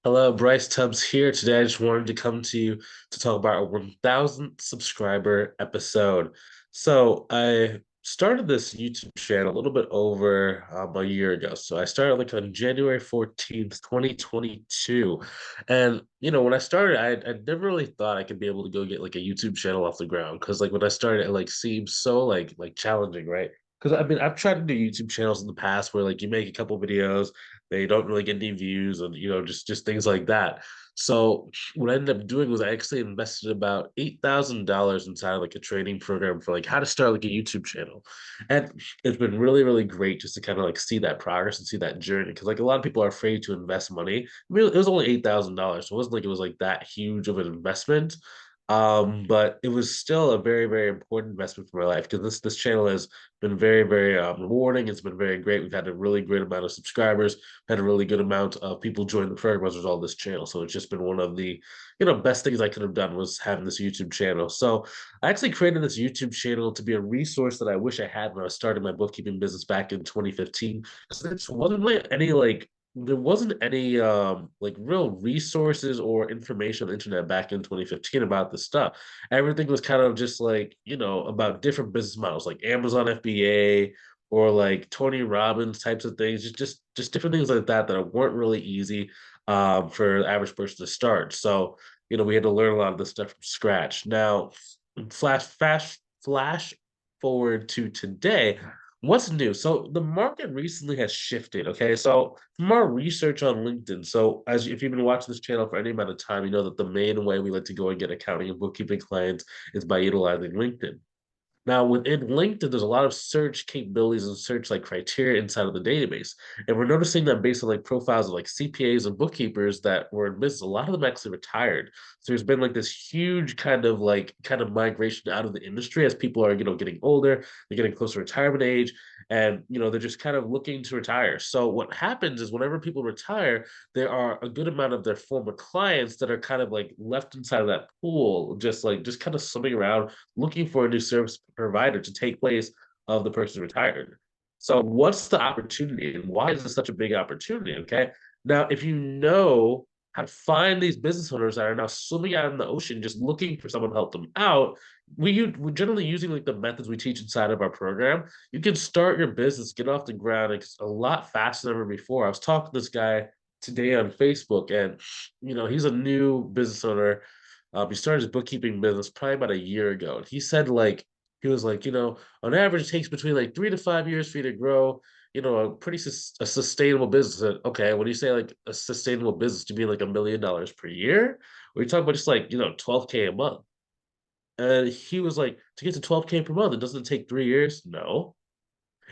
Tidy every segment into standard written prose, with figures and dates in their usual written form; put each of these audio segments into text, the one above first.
Hello, Bryce Tubbs here. Today, I just wanted to come to you to talk about our 1000th subscriber episode. So, I started this YouTube channel a little bit over a year ago. So, I started like on January 14th, 2022. And, when I started, I never really thought I could be able to go get like a YouTube channel off the ground. Because, like, when I started, it like seemed so like challenging, right? Because I mean, I've tried to do YouTube channels in the past where like you make a couple videos, they don't really get any views, and just things like that. So what I ended up doing was I actually invested about $8,000 inside like a training program for like how to start like a YouTube channel. And it's been really, really great just to kind of like see that progress and see that journey. Because like a lot of people are afraid to invest money. I mean, it was only $8,000. So it wasn't like it was like that huge of an investment. But it was still a very, very important investment for my life because this channel has been very, very rewarding. It's been very great. We've had a really great amount of subscribers, had a really good amount of people join the program as a result of this channel. So it's just been one of the, best things I could have done was having this YouTube channel. So I actually created this YouTube channel to be a resource that I wish I had when I was starting my bookkeeping business back in 2015. Because there wasn't really any like there wasn't any like real resources or information on the internet back in 2015 about this stuff. Everything was kind of just like, about different business models like Amazon FBA or like Tony Robbins types of things, just different things like that that weren't really easy for the average person to start. So, we had to learn a lot of this stuff from scratch. Now, flash forward to today. What's new? So the market recently has shifted. Okay, so from our research on LinkedIn, so as if you've been watching this channel for any amount of time, you know that the main way we like to go and get accounting and bookkeeping clients is by utilizing LinkedIn. Now, within LinkedIn, there's a lot of search capabilities and search like criteria inside of the database. And we're noticing that based on like profiles of like CPAs and bookkeepers that were in business, a lot of them actually retired. So there's been like this huge kind of migration out of the industry as people are, getting older, they're getting closer to retirement age, and they're just kind of looking to retire. So what happens is whenever people retire, there are a good amount of their former clients that are kind of like left inside of that pool, just kind of swimming around looking for a new service provider to take place of the person retired. So what's the opportunity and why is this such a big opportunity? Okay. Now, if you know how to find these business owners that are now swimming out in the ocean just looking for someone to help them out, we're generally using like the methods we teach inside of our program. You can start your business, get off the ground a lot faster than ever before. I was talking to this guy today on Facebook, and he's a new business owner. He started his bookkeeping business probably about a year ago. And he said he was like, on average, it takes between like 3 to 5 years for you to grow, a sustainable business. And, okay, when you say like a sustainable business, do you mean like $1 million per year? Or you talking about just like 12K a month? And he was like, to get to 12K per month, it doesn't take 3 years. No,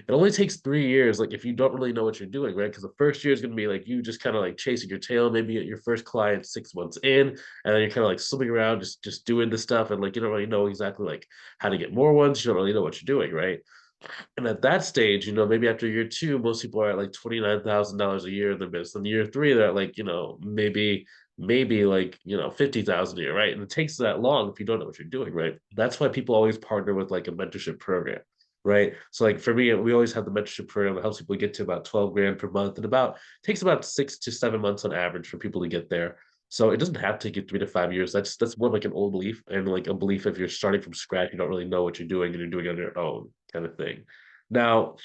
it only takes 3 years, like if you don't really know what you're doing, right? Because the first year is gonna be like you just kind of like chasing your tail, maybe get your first client 6 months in, and then you're kind of like slipping around, just doing this stuff, and like you don't really know exactly like how to get more ones. You don't really know what you're doing, right? And at that stage, maybe after year two, most people are at like $29,000 a year in their business. And year three, they're at like, maybe like, 50,000 a year, right? And it takes that long if you don't know what you're doing, right? That's why people always partner with like a mentorship program, right? So like for me, we always have the mentorship program that helps people get to about 12 grand per month and about takes about 6 to 7 months on average for people to get there. So it doesn't have to take you 3 to 5 years. That's more like an old belief and like a belief if you're starting from scratch, you don't really know what you're doing and you're doing it on your own kind of thing. Now,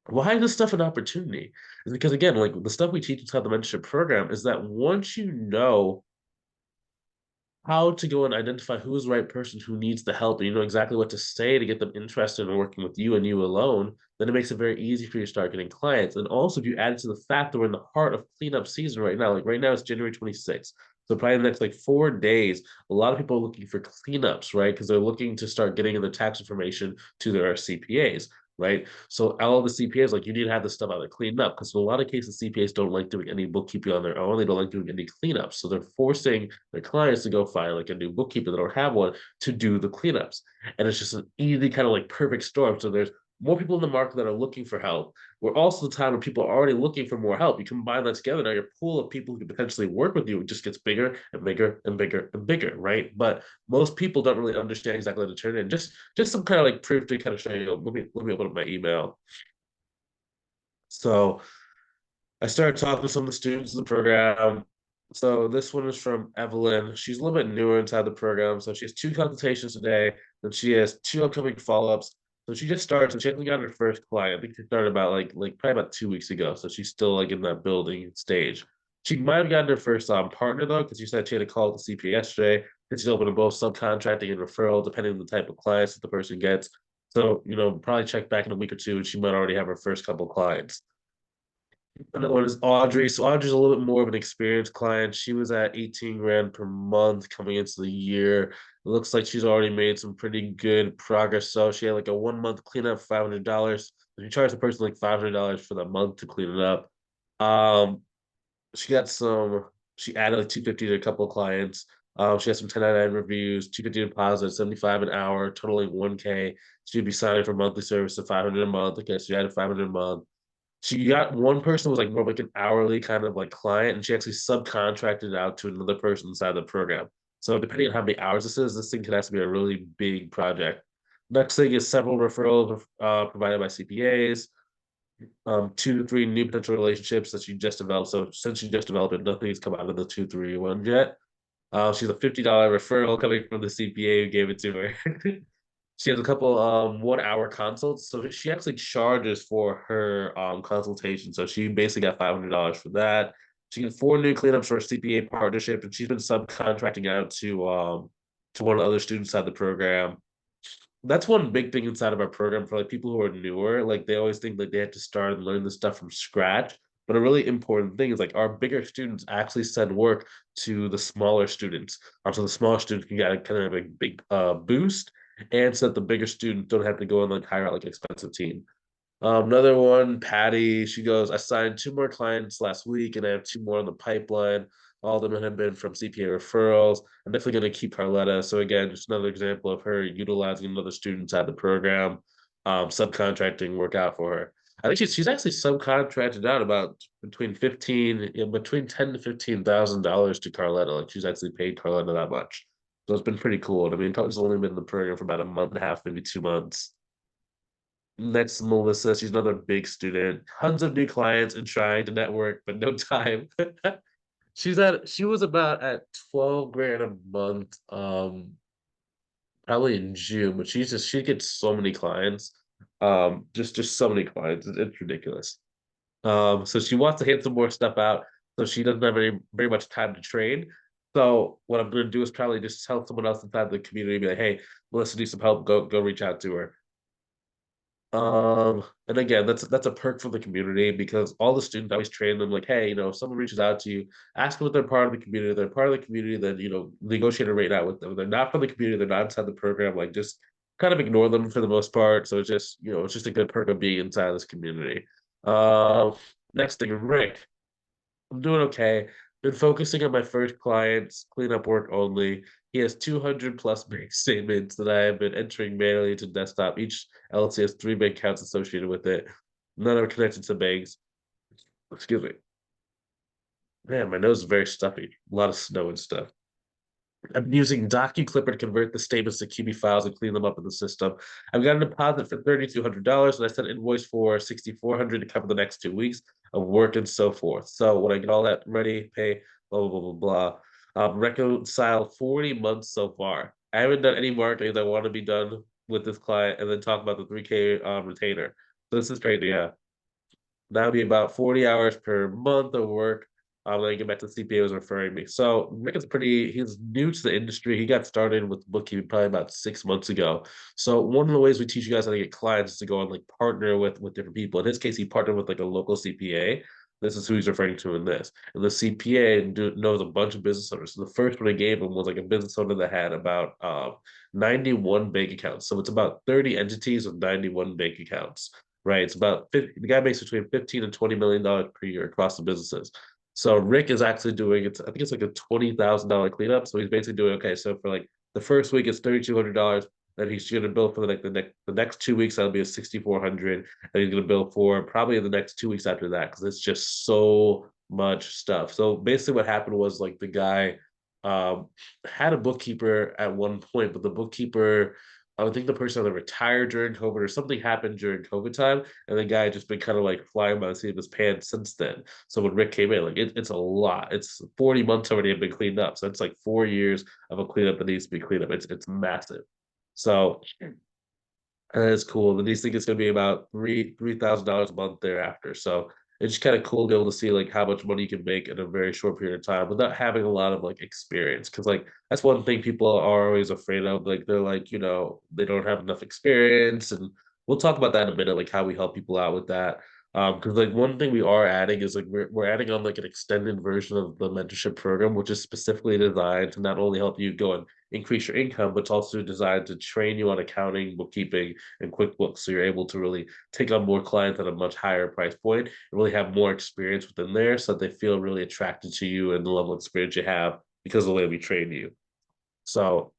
why is this stuff an opportunity? Is because again, like the stuff we teach inside the mentorship program is that once you know how to go and identify who's the right person who needs the help and you know exactly what to say to get them interested in working with you and you alone, then it makes it very easy for you to start getting clients. And also, if you add it to the fact that we're in the heart of cleanup season right now, like right now it's January 26th. So probably in the next like 4 days, a lot of people are looking for cleanups, right? Because they're looking to start getting in their tax information to their CPAs, right? So all of the CPAs, like you need to have this stuff out there cleaned up because in a lot of cases, CPAs don't like doing any bookkeeping on their own. They don't like doing any cleanups. So they're forcing their clients to go find like a new bookkeeper that don't have one to do the cleanups. And it's just an easy kind of like perfect storm. So there's more people in the market that are looking for help. We're also the time when people are already looking for more help. You combine that together, now your pool of people who can potentially work with you just gets bigger and bigger and bigger and bigger, right? But most people don't really understand exactly how to turn it in. Just some kind of like proof to kind of show you. Let me open up my email. So I started talking to some of the students in the program. So this one is from Evelyn. She's a little bit newer inside the program. So she has two consultations today, and she has two upcoming follow-ups. So she just started, so she hasn't got her first client. I think she started about like probably about 2 weeks ago. So she's still like in that building stage. She might have gotten her first partner though, because she said she had a call to CPA yesterday. And she's open to both subcontracting and referral, depending on the type of clients that the person gets. So, probably check back in a week or two, and she might already have her first couple clients. Another one is Audrey. So Audrey's a little bit more of an experienced client. She was at 18 grand per month coming into the year. It looks like she's already made some pretty good progress. So she had like a 1 month cleanup, $500. She charged the person like $500 for the month to clean it up. Um, she got some. She added like 250 to a couple of clients. She had some 1099 reviews, 250 deposits, 75 an hour, totaling 1K. She'd be signing for monthly service of 500 a month. Okay, so she added 500 a month. She got one person was like more of like an hourly kind of like client, and she actually subcontracted it out to another person inside the program. So depending on how many hours this thing could have to be a really big project. Next thing is several referrals provided by CPAs, 2 to 3 new potential relationships that she just developed. So since she just developed it, nothing's come out of the 2, 3 1 yet. She's a $50 referral coming from the CPA who gave it to her. She has a couple 1 hour consults. So she actually charges for her consultation. So she basically got $500 for that. She got 4 new cleanups for a CPA partnership, and she's been subcontracting out to one of the other students at the program. That's one big thing inside of our program for like people who are newer. Like they always think like they have to start and learn this stuff from scratch. But a really important thing is like our bigger students actually send work to the smaller students. So the smaller students can get a kind of a big boost, and so that the bigger students don't have to go and like hire out like an expensive team. Another one, Patty, she goes, I signed 2 more clients last week and I have 2 more on the pipeline. All of them have been from CPA referrals. I'm definitely going to keep Carletta. So again, just another example of her utilizing another student inside the program, subcontracting work out for her. I think she's actually subcontracted out about between 10 to 15 thousand dollars to Carletta. Like she's actually paid Carletta that much. So it's been pretty cool. I mean, Carletta's only been in the program for about a month and a half, maybe 2 months. Next, Melissa, she's another big student. Tons of new clients and trying to network, but no time. She was about at 12 grand a month, probably in June, but she gets so many clients. Just so many clients. It's ridiculous. So she wants to hit some more stuff out, so she doesn't have very much time to train. So what I'm gonna do is probably just tell someone else inside the community, be like, hey, Melissa needs some help, go reach out to her. And again, that's a perk for the community because all the students always train them like, hey, if someone reaches out to you, ask them if they're part of the community. If they're part of the community, then negotiate a rate out with them. If they're not from the community, they're not inside the program, like just kind of ignore them for the most part. So it's just a good perk of being inside this community. Uh, Next thing, Rick. I'm doing okay. Been focusing on my first clients, cleanup work only. He has 200 plus bank statements that I have been entering manually to desktop. Each LLC has 3 bank accounts associated with it. None are connected to banks. Excuse me. Man, my nose is very stuffy. A lot of snow and stuff. I'm using DocuClipper to convert the statements to QB files and clean them up in the system. I've got a deposit for $3,200, and I sent an invoice for $6,400 to cover the next 2 weeks of work and so forth. So when I get all that ready, pay, blah, blah, blah, blah, blah. Reconcile 40 months so far. I haven't done any marketing that I want to be done with this client and then talk about the 3K retainer. So this is crazy, yeah. That'll be about 40 hours per month of work. Then I get back to the CPA was referring me. So Rick is he's new to the industry. He got started with bookkeeping probably about 6 months ago. So one of the ways we teach you guys how to get clients is to go and like partner with different people. In his case, he partnered with like a local CPA. This is who he's referring to in this. And the CPA knows a bunch of business owners. So the first one I gave him was like a business owner that had about 91 bank accounts. So it's about 30 entities with 91 bank accounts, right? It's about 50, the guy makes between 15 and $20 million per year across the businesses. So Rick is actually doing it. I think it's like a $20,000 cleanup. So he's basically doing okay. So for like the first week, it's $3,200. Then he's going to bill for the next 2 weeks. That'll be a 6,400, and he's going to bill for probably the next 2 weeks after that because it's just so much stuff. So basically, what happened was like the guy had a bookkeeper at one point, but the bookkeeper I would think the person either retired during COVID or something happened during COVID time, and the guy just been kind of like flying by the seat of his pants since then. So when Rick came in, like it's a lot. It's 40 months already have been cleaned up. So it's like 4 years of a cleanup that needs to be cleaned up. It's massive. So that is cool. And these think it's gonna be about $3,000 a month thereafter. So it's just kind of cool to be able to see like how much money you can make in a very short period of time without having a lot of like experience. Cause like that's one thing people are always afraid of. Like they're like, they don't have enough experience. And we'll talk about that in a minute, like how we help people out with that. Because like one thing we are adding is like we're adding on like an extended version of the mentorship program, which is specifically designed to not only help you go and increase your income, but it's also designed to train you on accounting, bookkeeping, and QuickBooks. So you're able to really take on more clients at a much higher price point and really have more experience within there so that they feel really attracted to you and the level of experience you have because of the way we train you. So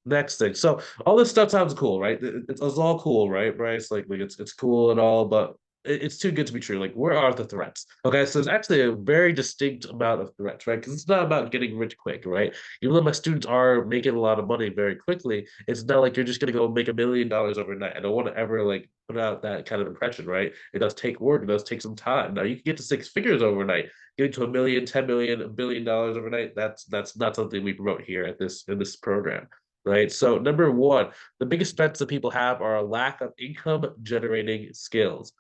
next thing. So all this stuff sounds cool, right? It's all cool, right, Bryce? Like it's cool and all, but it's too good to be true. Like, where are the threats? Okay, so there's actually a very distinct amount of threats, right? Because it's not about getting rich quick, right? Even though my students are making a lot of money very quickly, it's not like you're just gonna go make $1 million overnight. I don't want to ever like put out that kind of impression, right? It does take work, it does take some time. Now you can get to six figures overnight. Getting to a million, 10 million, $1 billion overnight, that's not something we promote here at this in this program, right? So number one, the biggest threats that people have are a lack of income generating skills.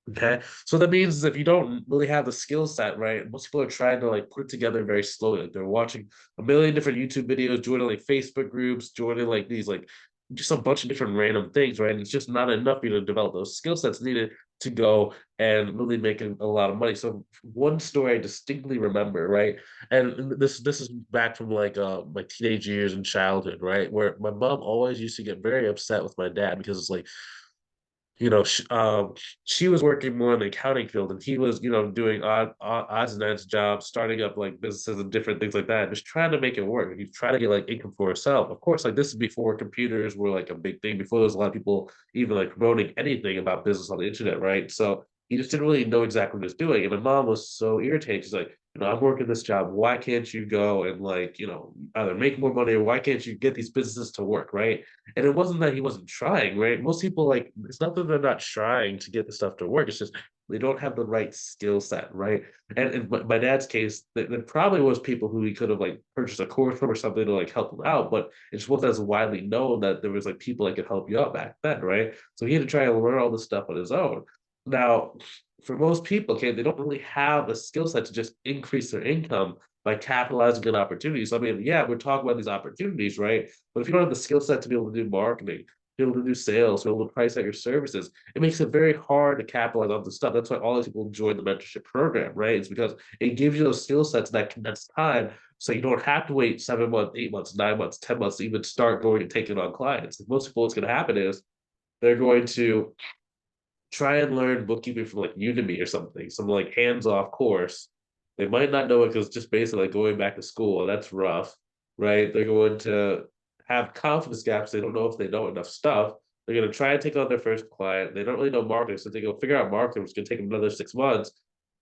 Okay. So that means if you don't really have the skill set, right? Most people are trying to like put it together very slowly. Like they're watching a million different YouTube videos, joining like Facebook groups, joining like these like just a bunch of different random things, right? And it's just not enough for you to develop those skill sets needed to go and really make a lot of money. So one story I distinctly remember, right? And this is back from like my teenage years and childhood, right? Where my mom always used to get very upset with my dad because it's like you know, she was working more in the accounting field, and he was, doing odds and ends jobs, starting up like businesses and different things like that, just trying to make it work. He's trying to get like income for himself. Of course, like this is before computers were like a big thing. Before there was a lot of people even like promoting anything about business on the internet, right? So he just didn't really know exactly what he was doing. And my mom was so irritated. She's like, I'm working this job. Why can't you go and like, either make more money or why can't you get these businesses to work, right? And it wasn't that he wasn't trying, right? Most people like it's not that they're not trying to get the stuff to work. It's just they don't have the right skill set, right? And in my dad's case, there probably was people who he could have like purchased a course from or something to like help him out, but it just wasn't as widely known that there was like people that could help you out back then, right? So he had to try and learn all this stuff on his own. Now, for most people, okay, they don't really have a skill set to just increase their income by capitalizing on opportunities. I mean, yeah, we're talking about these opportunities, right? But if you don't have the skill set to be able to do marketing, be able to do sales, be able to price out your services, it makes it very hard to capitalize on the stuff. That's why all these people join the mentorship program, right? It's because it gives you those skill sets that condensed time, so you don't have to wait 7 months, 8 months, 9 months, 10 months to even start going and taking on clients. Most people, what's going to happen is they're going to try and learn bookkeeping from like Udemy or something, some like hands-off course. They might not know it because it's just basically like going back to school. That's rough, right? They're going to have confidence gaps. They don't know if they know enough stuff. They're going to try and take on their first client. They don't really know marketing, so they go figure out marketing, which is going to take them another 6 months.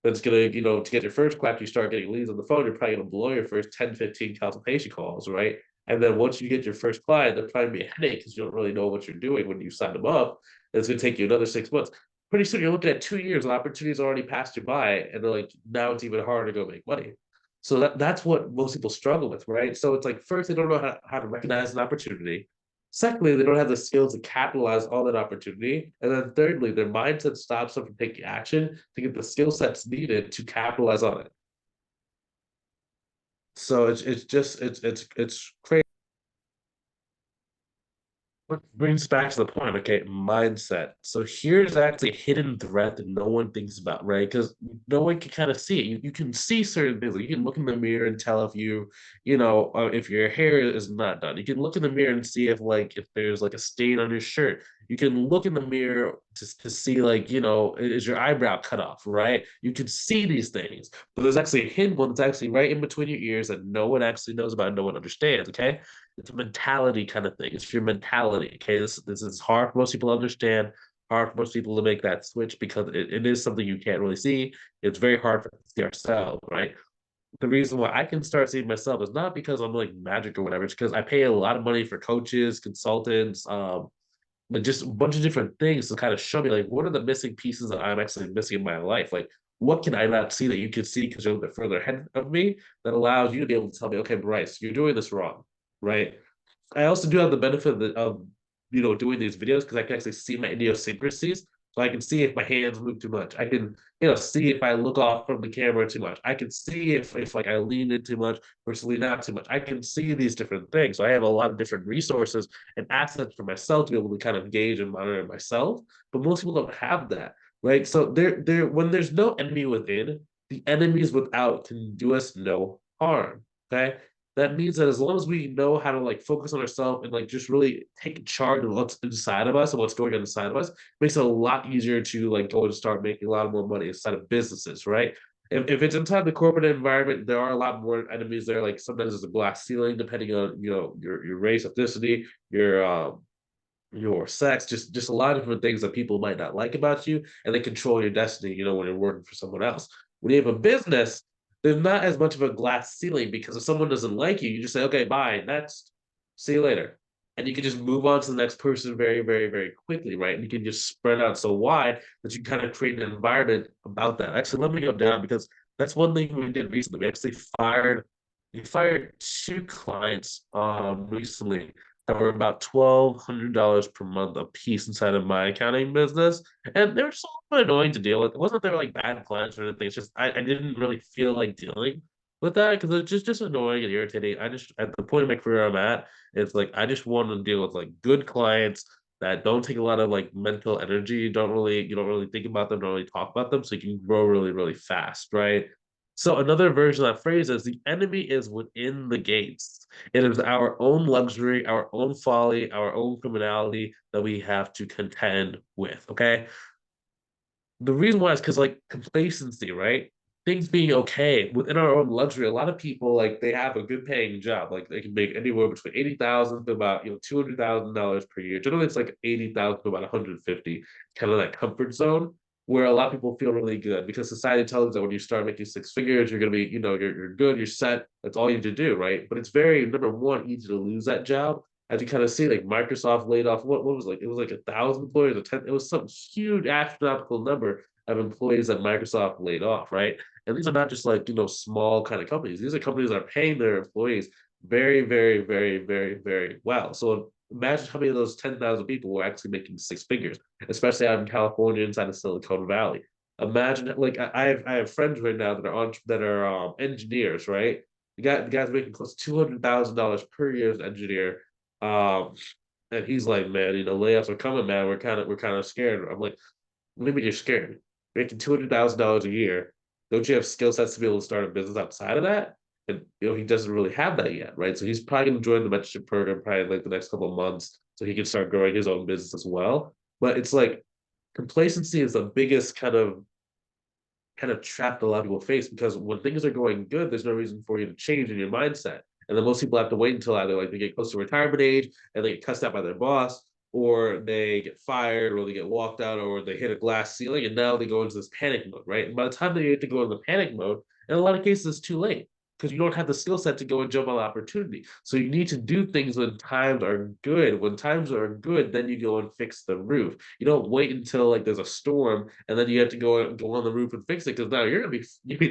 But it's going to, to get your first client, you start getting leads on the phone, you're probably going to blow your first 10, 15 consultation calls, right? And then once you get your first client, they'll probably be a headache because you don't really know what you're doing when you sign them up. It's going to take you another 6 months. Pretty soon you're looking at 2 years and opportunities already passed you by, and they're like, now it's even harder to go make money. So that's what most people struggle with, right? So it's like first they don't know how to recognize an opportunity. Secondly, they don't have the skills to capitalize on that opportunity. And then thirdly, their mindset stops them from taking action to get the skill sets needed to capitalize on it. So it's just it's crazy. What brings back to the point, okay, mindset. So here's actually a hidden threat that no one thinks about, right? Because no one can kind of see it. You can see certain things. Like you can look in the mirror and tell if if your hair is not done. You can look in the mirror and see if there's like a stain on your shirt. You can look in the mirror to see like, is your eyebrow cut off, right? You can see these things. But there's actually a hidden one that's actually right in between your ears that no one actually knows about, no one understands, okay? It's a mentality kind of thing. It's your mentality. Okay, this is hard for most people to understand. Hard for most people to make that switch because it is something you can't really see. It's very hard for us to see ourselves, right? the reason why I can start seeing myself is not because I'm like magic or whatever. It's because I pay a lot of money for coaches, consultants, like just a bunch of different things to kind of show me like what are the missing pieces that I'm actually missing in my life. Like what can I not see that you can see because you're a little bit further ahead of me that allows you to be able to tell me, okay, Bryce, you're doing this wrong, right? I also do have the benefit of doing these videos because I can actually see my idiosyncrasies. So I can see if my hands move too much. I can see if I look off from the camera too much. I can see if like I lean in too much versus lean out too much. I can see these different things. So I have a lot of different resources and assets for myself to be able to kind of gauge and monitor myself. But most people don't have that, right? So there when there's no enemy within, the enemies without can do us no harm. Okay, that means that as long as we know how to like focus on ourselves and like just really take charge of what's inside of us and what's going on inside of us, it makes it a lot easier to like go and start making a lot more money inside of businesses, right? If it's inside the corporate environment, there are a lot more enemies there. Like sometimes there's a glass ceiling, depending on your race, ethnicity, your sex, just a lot of different things that people might not like about you, and they control your destiny, when you're working for someone else. When you have a business, there's not as much of a glass ceiling because if someone doesn't like you, you just say, okay, bye, next, see you later. And you can just move on to the next person very, very, very quickly, right? And you can just spread out so wide that you kind of create an environment about that. Actually, let me go down because that's one thing we did recently. We fired two clients recently that were about $1,200 per month a piece inside of my accounting business. And they were just a little bit annoying to deal with. It wasn't they were like bad clients or anything. It's just I didn't really feel like dealing with that because it's just annoying and irritating. I just at the point of my career I'm at, it's like I just want to deal with like good clients that don't take a lot of like mental energy. You don't really think about them, don't really talk about them, so you can grow really, really fast, right? So another version of that phrase is the enemy is within the gates. It is our own luxury, our own folly, our own criminality that we have to contend with. Okay. The reason why is because like complacency, right? Things being okay within our own luxury. A lot of people like they have a good paying job, like they can make anywhere between 80,000 to about $200,000 per year. Generally, it's like 80,000 to about 150, kind of that comfort zone where a lot of people feel really good because society tells us that when you start making six figures, you're gonna be, you're good, you're set. That's all you need to do, right? But it's very number one easy to lose that job as you kind of see, like Microsoft laid off what was like it was like 1,000 employees or 10. It was some huge astronomical number of employees that Microsoft laid off, right? And these are not just like small kind of companies. These are companies that are paying their employees very, very, very, very, very well. So imagine how many of those 10,000 people were actually making six figures, especially out in California, inside of Silicon Valley. Imagine like I have friends right now that are engineers, right? The guy's making close to $200,000 per year as engineer, um, and he's like, man, layoffs are coming, man. We're kind of scared. I'm like, what do you mean you're scared? You're making $200,000 a year. Don't you have skill sets to be able to start a business outside of that? And he doesn't really have that yet, right? So he's probably gonna join the mentorship program probably like the next couple of months so he can start growing his own business as well. But it's like complacency is the biggest kind of trap that a lot of people face because when things are going good, there's no reason for you to change in your mindset. And then most people have to wait until either like they get close to retirement age and they get cussed out by their boss, or they get fired, or they get walked out, or they hit a glass ceiling, and now they go into this panic mode, right? And by the time they get to go into the panic mode, in a lot of cases, it's too late because you don't have the skill set to go and jump on the opportunity. So you need to do things when times are good. When times are good, then you go and fix the roof. You don't wait until like there's a storm and then you have to go on the roof and fix it because now you're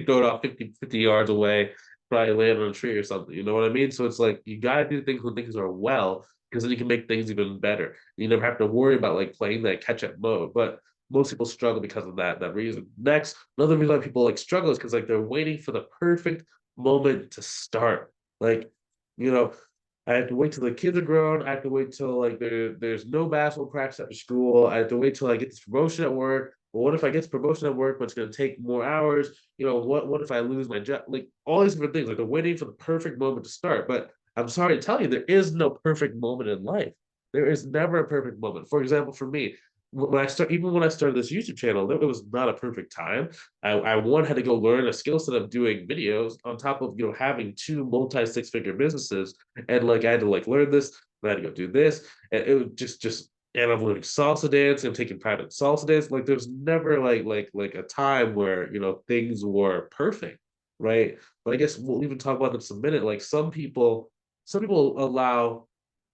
thrown off 50 yards away, probably land on a tree or something. You know what I mean? So it's like you gotta do things when things are well, because then you can make things even better. You never have to worry about like playing that catch up mode. But most people struggle because of that reason. Next, another reason why people like struggle is because like they're waiting for the perfect moment to start. Like, you know, I have to wait till the kids are grown. I have to wait till like there's no basketball practice after school. I have to wait till I get this promotion at work. But what if I get this promotion at work, but it's going to take more hours? What if I lose my job? Like all these different things. Like they're waiting for the perfect moment to start. But I'm sorry to tell you, there is no perfect moment in life. There is never a perfect moment. For example, for me, even when I started this YouTube channel, it was not a perfect time. I one had to go learn a skill set of doing videos on top of having two multi six figure businesses, and like I had to like learn this, and I had to go do this, and it was just and I'm learning salsa dance. I'm taking private salsa dance. Like there's never like a time where things were perfect. right? But I guess we'll even talk about this in a minute. Like some people allow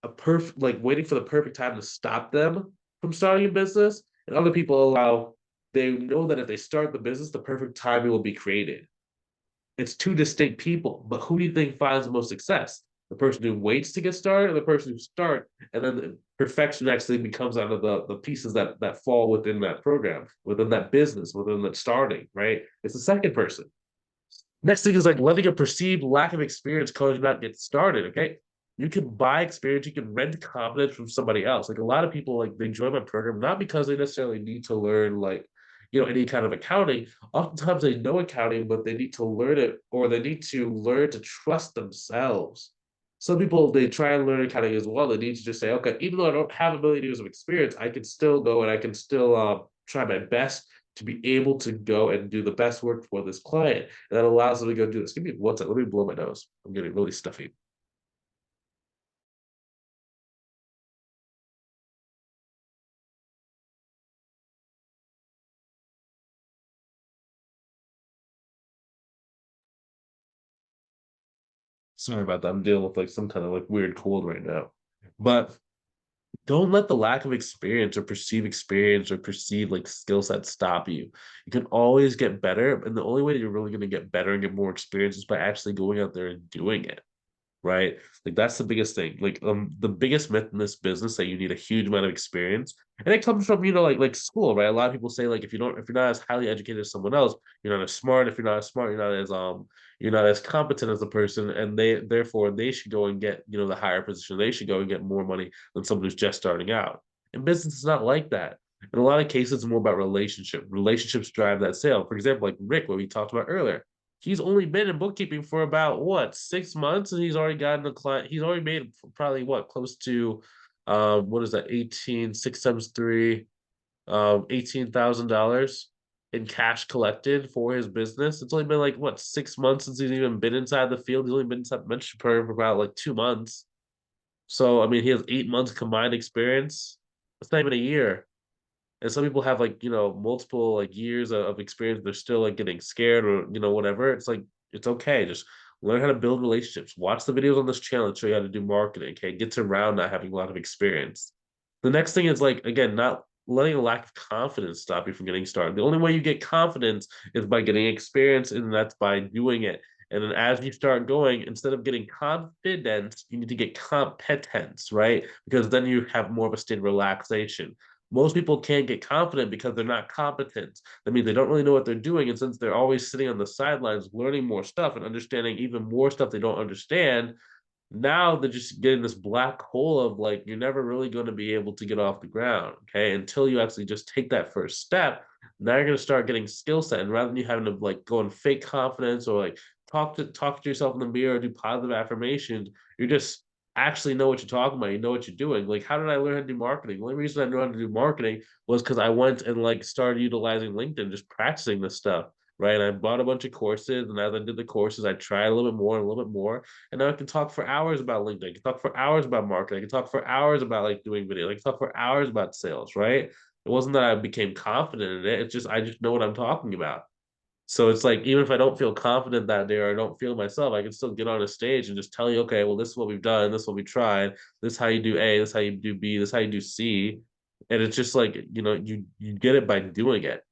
a perfect like waiting for the perfect time to stop them from starting a business, and other people allow they know that if they start the business, the perfect timing will be created. It's two distinct people, but who do you think finds the most success? The person who waits to get started, or the person who start, and then the perfection actually becomes out of the pieces that fall within that program, within that business, within that starting, right? It's the second person. Next thing is like letting a perceived lack of experience cause you not get started. Okay. You can buy experience, you can rent confidence from somebody else. Like a lot of people like they join my program not because they necessarily need to learn like any kind of accounting. Oftentimes they know accounting, but they need to learn it or they need to learn to trust themselves. Some people they try and learn accounting as well. They need to just say, okay, even though I don't have a million years of experience, I can still go and I can still try my best to be able to go and do the best work for this client. And that allows them to go do this. Give me one second. Let me blow my nose. I'm getting really stuffy. Sorry about that. I'm dealing with like some kind of like weird cold right now. But don't let the lack of experience or perceived like skill set stop you. You can always get better. And the only way that you're really going to get better and get more experience is by actually going out there and doing it. Right? Like that's the biggest thing. Like the biggest myth in this business that you need a huge amount of experience. And it comes from, like school, right? A lot of people say like if you're not as highly educated as someone else, you're not as smart. If you're not as smart, you're not as competent as a person, and therefore they should go and get, the higher position. They should go and get more money than someone who's just starting out. And business is not like that. In a lot of cases, it's more about relationship. Relationships drive that sale. For example, like Rick, what we talked about earlier, he's only been in bookkeeping for about what 6 months, and he's already gotten a client. He's already made probably what close to, what is that? 18, 6 times 3, $18,000 in cash collected for his business. It's only been like what 6 months since he's even been inside the field. He's only been inside the mentorship program for about like 2 months. So I mean, he has 8 months combined experience. It's not even a year. And some people have like, multiple like years of experience. They're still like getting scared or, whatever. It's like, it's okay. Just learn how to build relationships. Watch the videos on this channel that show you how to do marketing. Okay. Get around not having a lot of experience. The next thing is like, again, not letting a lack of confidence stop you from getting started. The only way you get confidence is by getting experience, and that's by doing it. And then as you start going, instead of getting confidence, you need to get competence, right? Because then you have more of a state of relaxation. Most people can't get confident because they're not competent. That means they don't really know what they're doing. And since they're always sitting on the sidelines, learning more stuff and understanding even more stuff they don't understand, now they're just getting this black hole of like, you're never really going to be able to get off the ground. Okay. Until you actually just take that first step. Now you're going to start getting skill set. And rather than you having to like go in fake confidence or like talk to yourself in the mirror or do positive affirmations, you're just actually know what you're talking about. You know what you're doing. Like, how did I learn how to do marketing? The only reason I knew how to do marketing was because I went and like started utilizing LinkedIn, just practicing this stuff. Right. And I bought a bunch of courses. And as I did the courses, I tried a little bit more and a little bit more. And now I can talk for hours about LinkedIn. I can talk for hours about marketing. I can talk for hours about like doing video. I can talk for hours about sales, right? It wasn't that I became confident in it. It's just I just know what I'm talking about. So it's like even if I don't feel confident that day or I don't feel myself, I can still get on a stage and just tell you, okay, well, this is what we've done, this is what we tried, this is how you do A, this is how you do B, this is how you do C. And it's just like, you get it by doing it.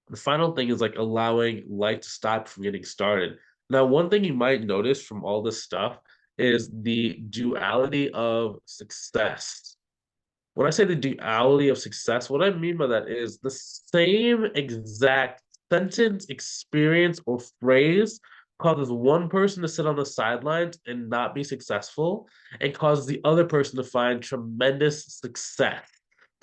The final thing is like allowing life to stop from getting started. Now, one thing you might notice from all this stuff is the duality of success. When I say the duality of success, what I mean by that is the same exact sentence, experience, or phrase causes one person to sit on the sidelines and not be successful, and causes the other person to find tremendous success.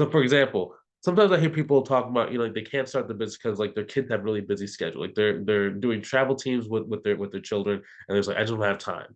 So, for example, sometimes I hear people talk about, like they can't start the business because like their kids have really busy schedule. Like they're doing travel teams with their children, and there's like I just don't have time.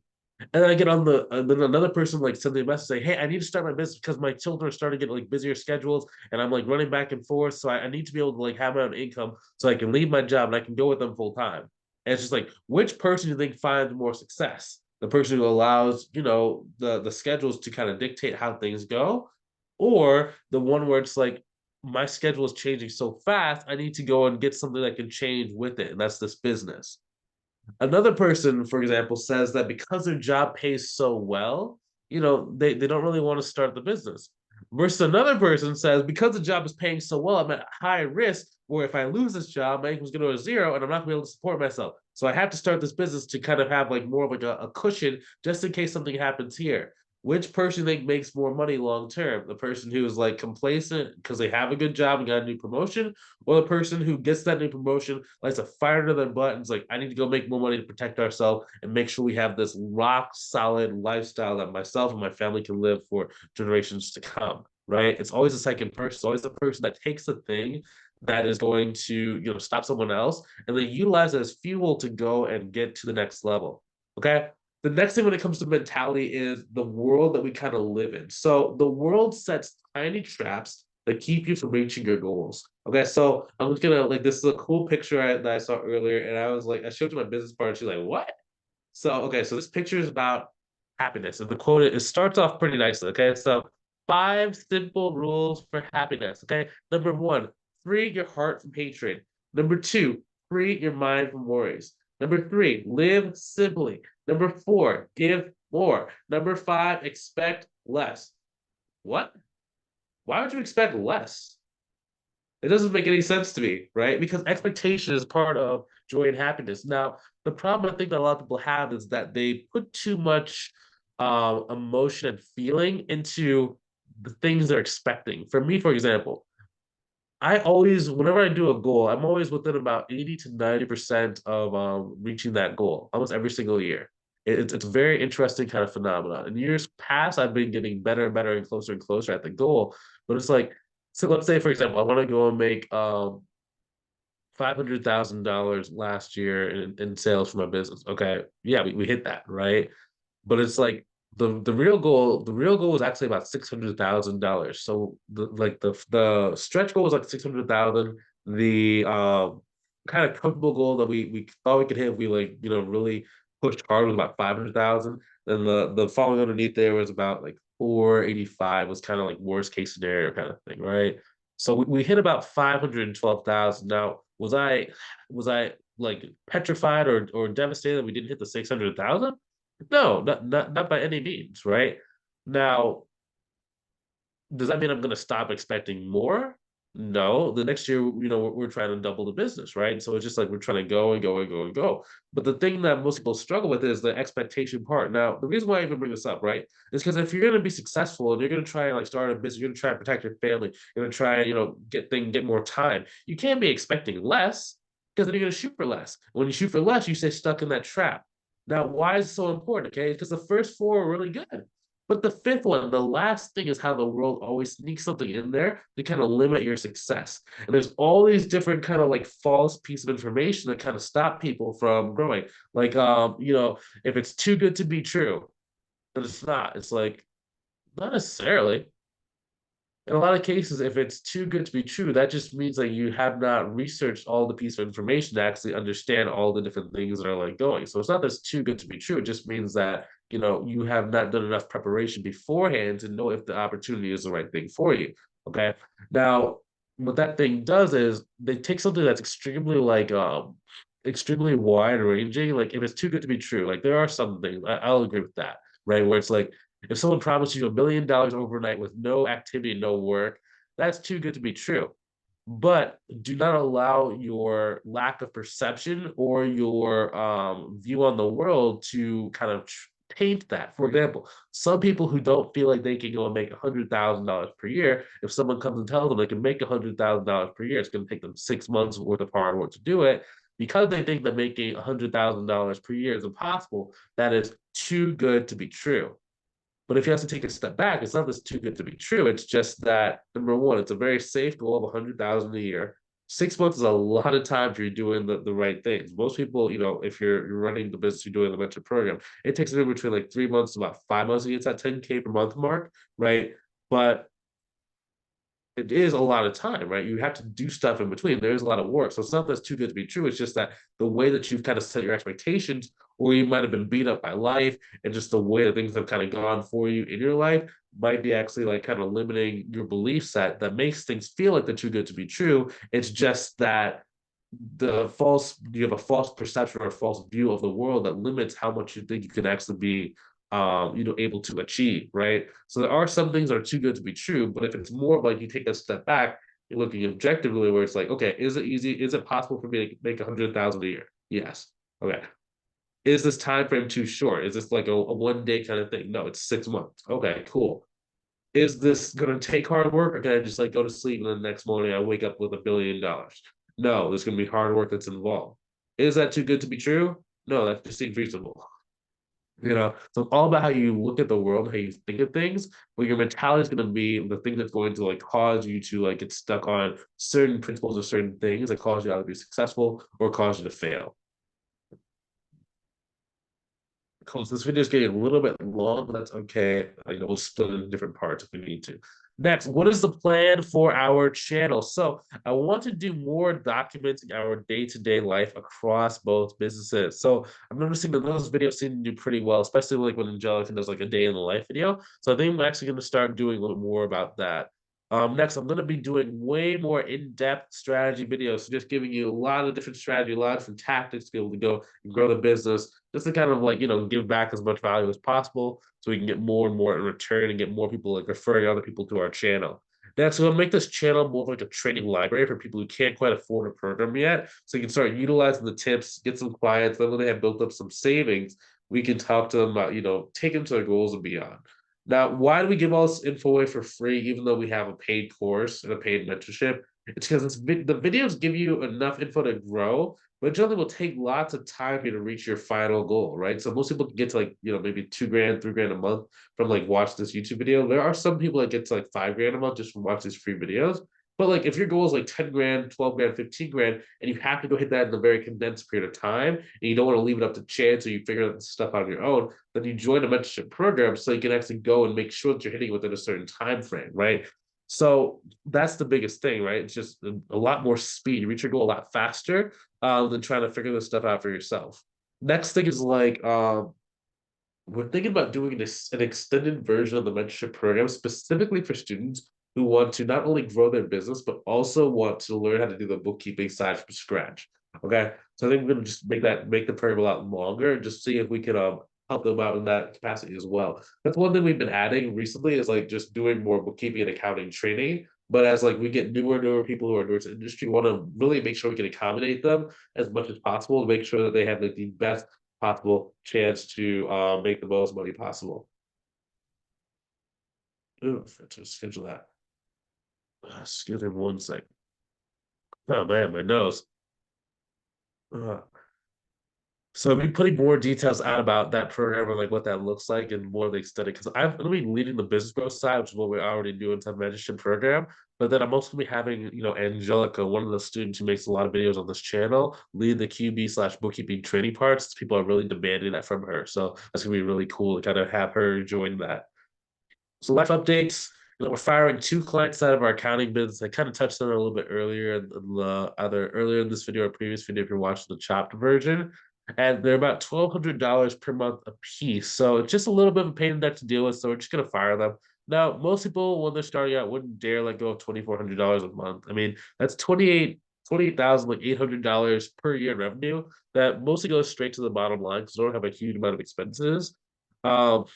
And then I get on then another person like sends me a message say, hey, I need to start my business because my children are starting to get like busier schedules and I'm like running back and forth. So I need to be able to like have my own income so I can leave my job and I can go with them full time. And it's just like, which person do you think finds more success? The person who allows, the schedules to kind of dictate how things go, or the one where it's like, my schedule is changing so fast, I need to go and get something that can change with it. And that's this business. Another person, for example, says that because their job pays so well, they don't really want to start the business. Versus another person says, because the job is paying so well, I'm at high risk, or if I lose this job, my income's going to go to zero and I'm not going to be able to support myself. So I have to start this business to kind of have like more of like a cushion just in case something happens here. Which person they makes more money long term? The person who is like complacent because they have a good job and got a new promotion, or the person who gets that new promotion, likes to fire to their buttons, like, I need to go make more money to protect ourselves and make sure we have this rock solid lifestyle that myself and my family can live for generations to come, right? It's always the second person. It's always the person that takes the thing that is going to, stop someone else and then utilize it as fuel to go and get to the next level. Okay. The next thing when it comes to mentality is the world that we kind of live in. So the world sets tiny traps that keep you from reaching your goals. Okay, so I'm just gonna like this is a cool picture that I saw earlier, and I was like, I showed to my business partner. She's like, "What?" So okay, so this picture is about happiness, and the quote it starts off pretty nicely. Okay, so 5 simple rules for happiness. Okay, number one, free your heart from hatred. Number two, free your mind from worries. Number three, live simply. Number four, give more. Number five, expect less. What? Why would you expect less? It doesn't make any sense to me, right? Because expectation is part of joy and happiness. Now, the problem I think that a lot of people have is that they put too much emotion and feeling into the things they're expecting. For me, for example, I always, whenever I do a goal, I'm always within about 80 to 90% of reaching that goal almost every single year. It's a very interesting kind of phenomenon. In years past, I've been getting better and better and closer at the goal. But it's like, so let's say, for example, I want to go and make $500,000 last year in sales for my business. Okay. Yeah, we hit that, right? But it's like the real goal was actually about $600,000. So the stretch goal was like 600,000. The kind of comfortable goal that we thought we could hit, we like, really pushed hard was about 500,000. Then the following underneath there was about like 485 was kind of like worst case scenario kind of thing, right? So we hit about 512,000. Now, was I like petrified or devastated that we didn't hit the 600,000? No, not by any means, right? Now, does that mean I'm going to stop expecting more? No, the next year, we're trying to double the business, right? So it's just like we're trying to go and go and go and go. But the thing that most people struggle with is the expectation part. Now, the reason why I even bring this up, right, is because if you're going to be successful and you're going to try and like start a business, you're going to try and protect your family, you're going to try and get more time. You can't be expecting less because then you're going to shoot for less. When you shoot for less, you stay stuck in that trap. Now, why is it so important? Okay, because the first four are really good. But the fifth one, the last thing is how the world always sneaks something in there to kind of limit your success. And there's all these different kind of like false piece of information that kind of stop people from growing. Like if it's too good to be true, then it's not. It's like not necessarily. In a lot of cases, if it's too good to be true, that just means that you have not researched all the piece of information to actually understand all the different things that are like going. So it's not that it's too good to be true. It just means that, you have not done enough preparation beforehand to know if the opportunity is the right thing for you. Okay. Now, what that thing does is they take something that's extremely wide ranging. Like if it's too good to be true, like there are some things I'll agree with that, right? Where it's like if someone promised you $1 million overnight with no activity, no work, that's too good to be true. But do not allow your lack of perception or your view on the world to kind of taint that. For example, some people who don't feel like they can go and make $100,000 per year, if someone comes and tells them they can make $100,000 per year, it's going to take them 6 months worth of hard work to do it. Because they think that making $100,000 per year is impossible, that is too good to be true. But if you have to take a step back, it's not that's too good to be true. It's just that number one, it's a very safe goal of 100,000 a year. 6 months is a lot of time if you're doing the right things. Most people, if you're running the business, you're doing the mentor program, it takes anywhere between like 3 months to about 5 months to get to that 10K per month mark, right? But it is a lot of time, right? You have to do stuff in between. There's a lot of work. So it's not that's too good to be true. It's just that the way that you've kind of set your expectations, or you might have been beat up by life, and just the way that things have kind of gone for you in your life might be actually like kind of limiting your belief set that makes things feel like they're too good to be true. It's just that you have a false perception or a false view of the world that limits how much you think you can actually be able to achieve, right? So there are some things that are too good to be true, but if it's more like you take a step back, you're looking objectively where it's like, okay, is it easy? Is it possible for me to make 100,000 a year? Yes. Okay. Is this time frame too short? Is this like a 1 day kind of thing? No, it's 6 months. Okay, cool. Is this gonna take hard work, or can I just like go to sleep and then the next morning I wake up with $1 billion? No, there's gonna be hard work that's involved. Is that too good to be true? No, that just seems reasonable. So it's all about how you look at the world, how you think of things. But your mentality is going to be the thing that's going to like cause you to like get stuck on certain principles or certain things that cause you to either be successful or cause you to fail. Because this video is getting a little bit long, but that's okay. We'll split it in different parts if we need to. Next, what is the plan for our channel? So I want to do more documenting our day-to-day life across both businesses. So I'm noticing that those videos seem to do pretty well, especially like when Angelica does like a day in the life video. So I think I'm actually going to start doing a little more about that. Next, I'm going to be doing way more in-depth strategy videos. So just giving you a lot of different strategy, a lot of different tactics to be able to go and grow the business, just to kind of like, give back as much value as possible so we can get more and more in return and get more people like referring other people to our channel. Next, we're going to make this channel more like a training library for people who can't quite afford a program yet. So you can start utilizing the tips, get some clients, then when they have built up some savings, we can talk to them about, take them to their goals and beyond. Now, why do we give all this info away for free, even though we have a paid course and a paid mentorship? It's because the videos give you enough info to grow, but generally will take lots of time for you to reach your final goal, right? So most people can get to like, maybe 2 grand, 3 grand a month from like watch this YouTube video. There are some people that get to like 5 grand a month just from watch these free videos. But like if your goal is like 10 grand, 12 grand, 15 grand, and you have to go hit that in a very condensed period of time, and you don't want to leave it up to chance or you figure out the stuff on your own, then you join a mentorship program so you can actually go and make sure that you're hitting it within a certain time frame, right? So that's the biggest thing, right? It's just a lot more speed. You reach your goal a lot faster than trying to figure this stuff out for yourself. Next thing is like we're thinking about doing an extended version of the mentorship program specifically for students who want to not only grow their business but also want to learn how to do the bookkeeping side from scratch. Okay, so I think we're gonna just make the program a lot longer and just see if we can help them out in that capacity as well. That's one thing we've been adding recently is like just doing more bookkeeping and accounting training. But as like we get newer people who are newer to the industry, we want to really make sure we can accommodate them as much as possible to make sure that they have like the best possible chance to make the most money possible. Ooh, to schedule that. Excuse me 1 second. Oh man, my nose. Uh, So I'll be putting more details out about that program and like what that looks like and more of the extent because I'm going to be leading the business growth side, which is what we're already doing to mentorship program. But then I'm also going to be having, Angelica, one of the students who makes a lot of videos on this channel, lead the QB/bookkeeping training parts. People are really demanding that from her. So that's going to be really cool to kind of have her join that. So life updates. We're firing 2 clients out of our accounting business. I kind of touched on it a little bit earlier in the either earlier in this video or previous video if you're watching the chopped version. And they're about $1,200 per month a piece. So it's just a little bit of a pain in the neck to deal with. So we're just gonna fire them. Now, most people when they're starting out wouldn't dare let go of $2,400 a month. I mean, that's 28,000 like $800 per year in revenue that mostly goes straight to the bottom line because they don't have a huge amount of expenses. Um,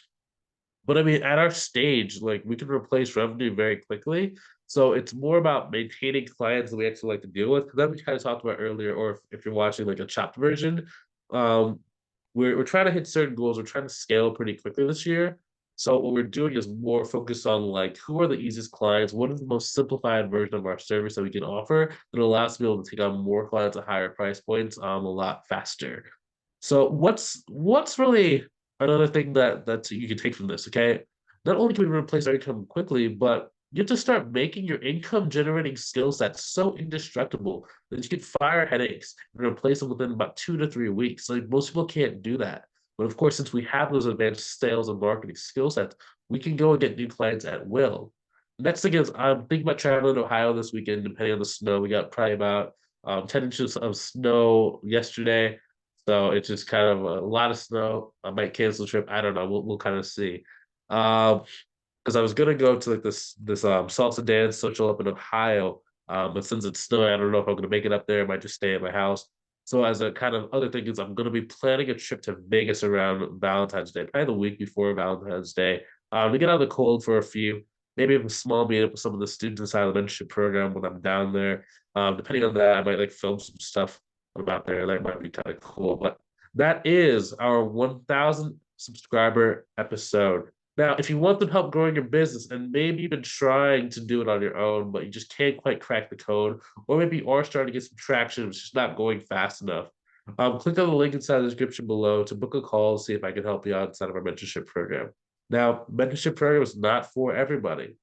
but I mean, at our stage, like we can replace revenue very quickly. So it's more about maintaining clients that we actually like to deal with. Because that we kind of talked about earlier, or if you're watching like a chopped version, um, we're trying to hit certain goals. We're trying to scale pretty quickly this year. So what we're doing is more focused on like who are the easiest clients, what is the most simplified version of our service that we can offer that allows us to be able to take on more clients at higher price points a lot faster. So what's really another thing that you can take from this, okay? Not only can we replace our income quickly, but you have to start making your income generating skill set so indestructible that you can fire headaches and replace them within about 2 to 3 weeks. Like most people can't do that. But of course, since we have those advanced sales and marketing skill sets, we can go and get new clients at will. Next thing is I'm thinking about traveling to Ohio this weekend, depending on the snow. We got probably about 10 inches of snow yesterday. So it's just kind of a lot of snow. I might cancel the trip. I don't know. We'll kind of see. Because I was gonna go to like this salsa dance social up in Ohio, But since it's snowing, I don't know if I'm going to make it up there. I might just stay at my house. So as a kind of other thing is I'm going to be planning a trip to Vegas around Valentine's Day, probably the week before Valentine's Day, to get out of the cold for a few, maybe a small meetup with some of the students inside of the mentorship program when I'm down there. Depending on that, I might like film some stuff about there. That might be kind of cool. But that is our 1,000 subscriber episode. Now, if you want some help growing your business and maybe you've been trying to do it on your own, but you just can't quite crack the code, or maybe you are starting to get some traction, it's just not going fast enough, click on the link inside the description below to book a call, see if I can help you out inside of our mentorship program. Now, mentorship program is not for everybody.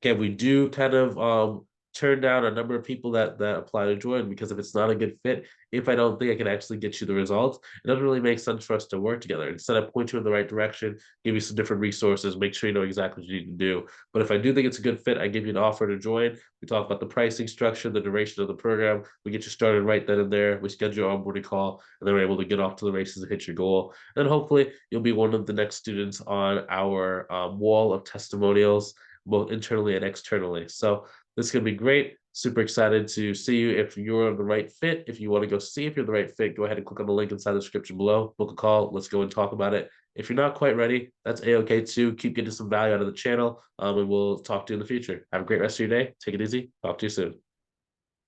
Again, we do kind of turn down a number of people that apply to join because if it's not a good fit, if I don't think I can actually get you the results, it doesn't really make sense for us to work together. Instead, I point you in the right direction, give you some different resources, make sure you know exactly what you need to do. But if I do think it's a good fit, I give you an offer to join. We talk about the pricing structure, the duration of the program. We get you started right then and there. We schedule your onboarding call, and then we're able to get off to the races and hit your goal. And hopefully, you'll be one of the next students on our wall of testimonials both internally and externally. So this is going to be great. Super excited to see you if you're the right fit. If you want to go see if you're the right fit, go ahead and click on the link inside the description below. Book a call. Let's go and talk about it. If you're not quite ready, that's a-okay too. Keep getting some value out of the channel, and we'll talk to you in the future. Have a great rest of your day. Take it easy. Talk to you soon.